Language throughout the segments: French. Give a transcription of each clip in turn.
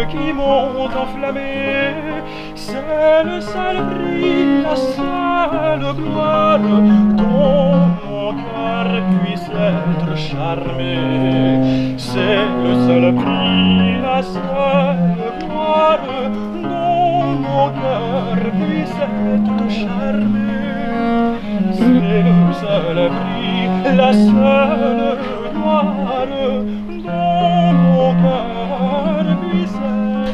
Qui monte enflammé, c'est le seul prix, la seule gloire dont mon cœur puisse être charmé. C'est le seul prix, la seule gloire dont mon cœur puisse être charmé. C'est le seul prix, la seule gloire dont mon cœur puisse être.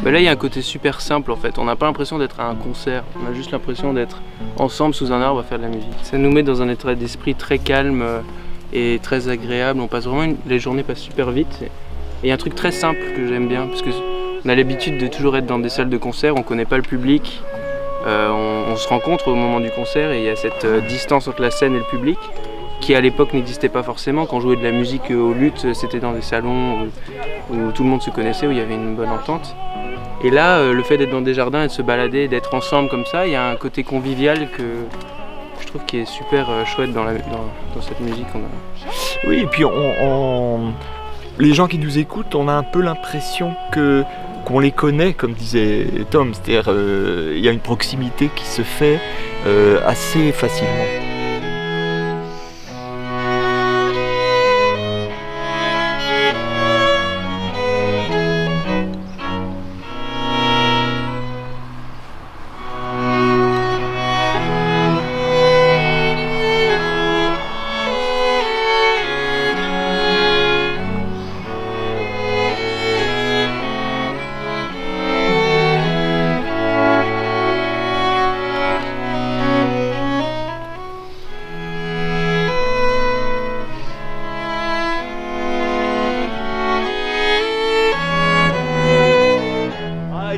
Bah là il y a un côté super simple en fait, on n'a pas l'impression d'être à un concert, on a juste l'impression d'être ensemble sous un arbre à faire de la musique. Ça nous met dans un état d'esprit très calme et très agréable, on passe vraiment les journées passent super vite. Et il y a un truc très simple que j'aime bien, parce qu'on a l'habitude de toujours être dans des salles de concert, on ne connaît pas le public, on se rencontre au moment du concert et il y a cette distance entre la scène et le public qui à l'époque n'existait pas forcément. Quand on jouait de la musique au luth, c'était dans des salons où tout le monde se connaissait, où il y avait une bonne entente. Et là, le fait d'être dans des jardins et de se balader, d'être ensemble comme ça, il y a un côté convivial que je trouve qui est super chouette dans cette musique qu'on a. Oui, et puis les gens qui nous écoutent, on a un peu l'impression qu'on les connaît, comme disait Tom, c'est-à-dire il y a une proximité qui se fait assez facilement.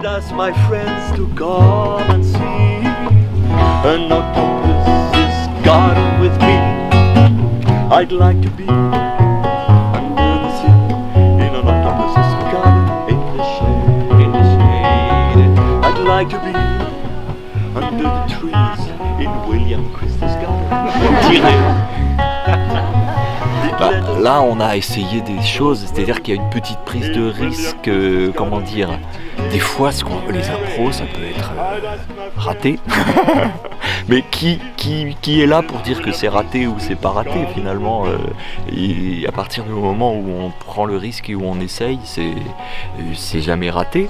Ask my friends to come and see an octopus is garden with me. I'd like to be under the sea in an octopus's garden in the shade. I'd like to be under the trees in William Christie's garden. Là, on a essayé des choses, c'est-à-dire qu'il y a une petite prise de risque, comment dire, des fois, les impros, ça peut être raté, mais qui est là pour dire que c'est raté ou c'est pas raté finalement et à partir du moment où on prend le risque et où on essaye, c'est jamais raté,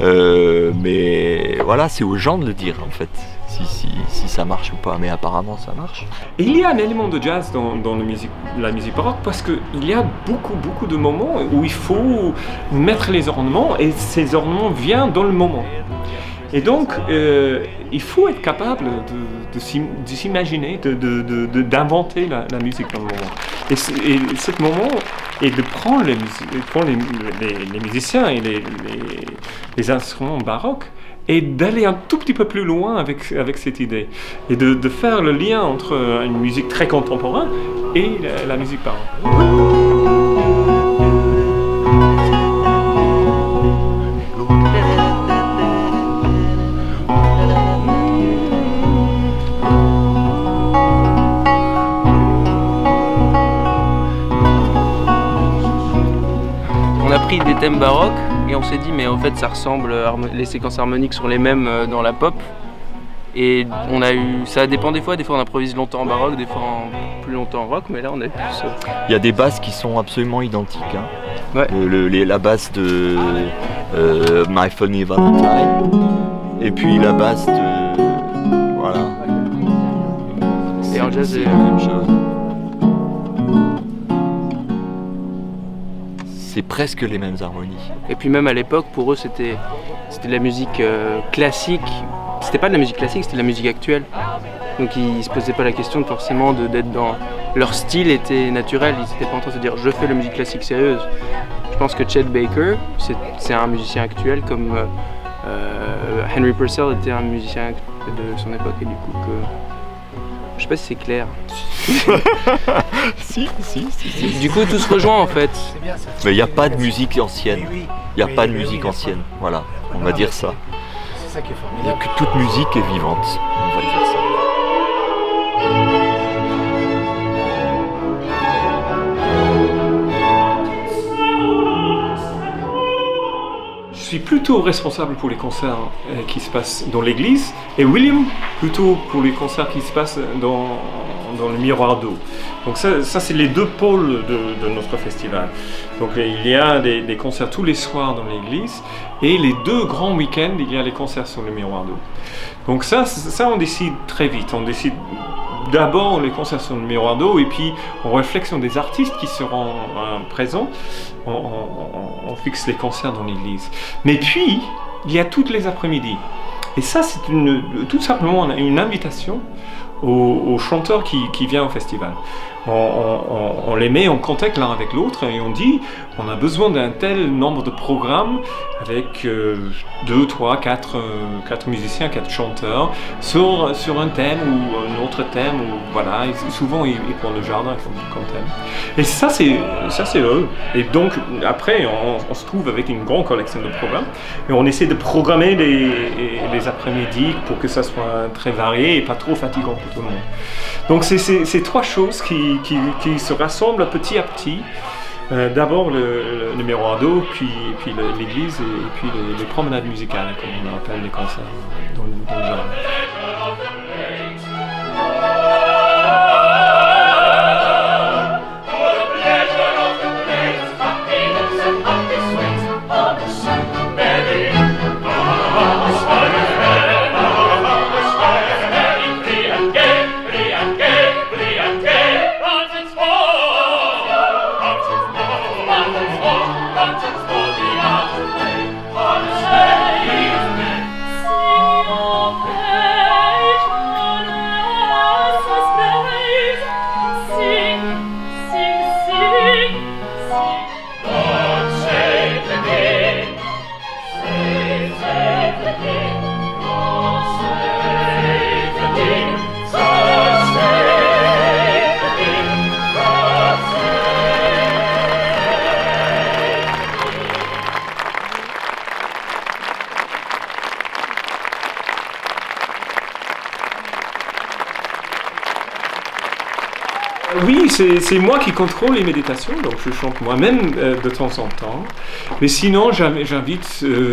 mais voilà, c'est aux gens de le dire en fait. Si ça marche ou pas, mais apparemment ça marche. Et il y a un élément de jazz dans la musique baroque parce qu'il y a beaucoup de moments où il faut mettre les ornements et ces ornements viennent dans le moment. Et donc il faut être capable de s'imaginer, d'inventer la musique dans le moment. Et ce moment est de prendre les musiciens et les instruments baroques et d'aller un tout petit peu plus loin avec cette idée, et de faire le lien entre une musique très contemporaine et la musique baroque. On a pris des thèmes baroques et on s'est dit mais en fait ça ressemble, les séquences harmoniques sont les mêmes dans la pop. Et ça dépend des fois on improvise longtemps en baroque, des fois plus longtemps en rock, mais là on a plus... Il y a des basses qui sont absolument identiques. Hein. Ouais. La basse de My Funny Valentine, et puis la basse de... Voilà. Et en jazz, c'est la même chose. C'est presque les mêmes harmonies. Et puis même à l'époque, pour eux, c'était de la musique classique. C'était pas de la musique classique, c'était de la musique actuelle. Donc ils se posaient pas la question forcément d'être dans... Leur style était naturel, ils étaient pas en train de se dire « je fais la musique classique sérieuse ». Je pense que Chet Baker, c'est un musicien actuel comme Henry Purcell était un musicien de son époque, et du coup je sais pas si c'est clair. Si. Du coup tout se rejoint en fait. Mais il n'y a pas de musique ancienne. Il n'y a pas de musique ancienne, voilà, on va dire ça. C'est ça qui est Il n'y a formidable. que toute musique est vivante, on va dire ça. Je suis plutôt responsable pour les concerts qui se passent dans l'église, et William plutôt pour les concerts qui se passent dans le miroir d'eau. Donc ça c'est les deux pôles de notre festival. Donc il y a des concerts tous les soirs dans l'église, et les deux grands week-ends, il y a les concerts sur le miroir d'eau. Donc ça on décide très vite. On décide d'abord les concerts sur le miroir d'eau, et puis en réflexion des artistes qui seront présents, on fixe les concerts dans l'église. Mais puis, il y a toutes les après-midi. Et ça, c'est tout simplement une invitation aux chanteurs qui viennent au festival. On les met en contact l'un avec l'autre et on dit on a besoin d'un tel nombre de programmes avec 2, 3, 4 musiciens, 4 chanteurs sur un thème ou un autre thème, ou voilà. Et souvent ils prennent le jardin comme thème. Et ça c'est eux. Et donc après on se trouve avec une grande collection de programmes et on essaie de programmer les après-midi pour que ça soit très varié et pas trop fatigant pour tout le monde. Donc c'est trois choses qui se rassemblent petit à petit. D'abord le miroir d'eau, puis l'église, et puis les promenades musicales, comme on appelle les concerts dans le jardin. Oui, c'est moi qui contrôle les méditations, donc je chante moi-même de temps en temps. Mais sinon, j'invite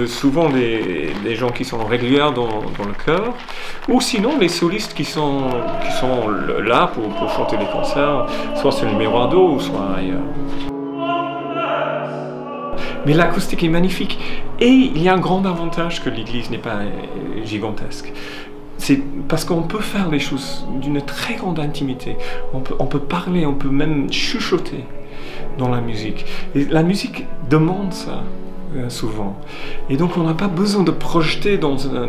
souvent des gens qui sont réguliers dans le chœur, ou sinon les solistes qui sont là pour chanter les concerts, soit sur le miroir d'eau, ou soit ailleurs. Mais l'acoustique est magnifique, et il y a un grand avantage que l'église n'est pas gigantesque. C'est parce qu'on peut faire les choses d'une très grande intimité. On peut parler, on peut même chuchoter dans la musique. Et la musique demande ça souvent. Et donc on n'a pas besoin de projeter dans un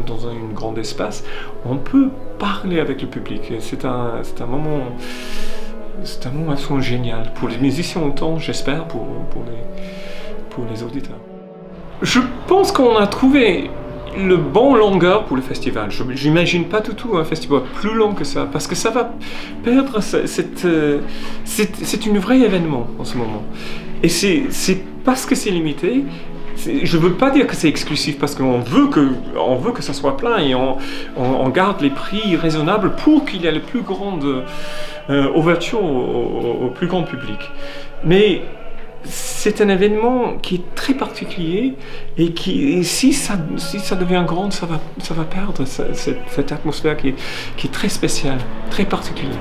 grand espace. On peut parler avec le public. C'est un moment absolument génial. Pour les musiciens autant, j'espère, pour les auditeurs. Je pense qu'on a trouvé le bon longueur pour le festival. J'imagine pas du tout un festival plus long que ça, parce que ça va perdre c'est un vrai événement en ce moment. Et c'est parce que c'est limité. Je ne veux pas dire que c'est exclusif parce qu'on veut que ça soit plein et on garde les prix raisonnables pour qu'il y ait la plus grande ouverture au plus grand public. Mais c'est un événement qui est très particulier et si ça devient grand, ça va perdre cette atmosphère qui est très spéciale, très particulière.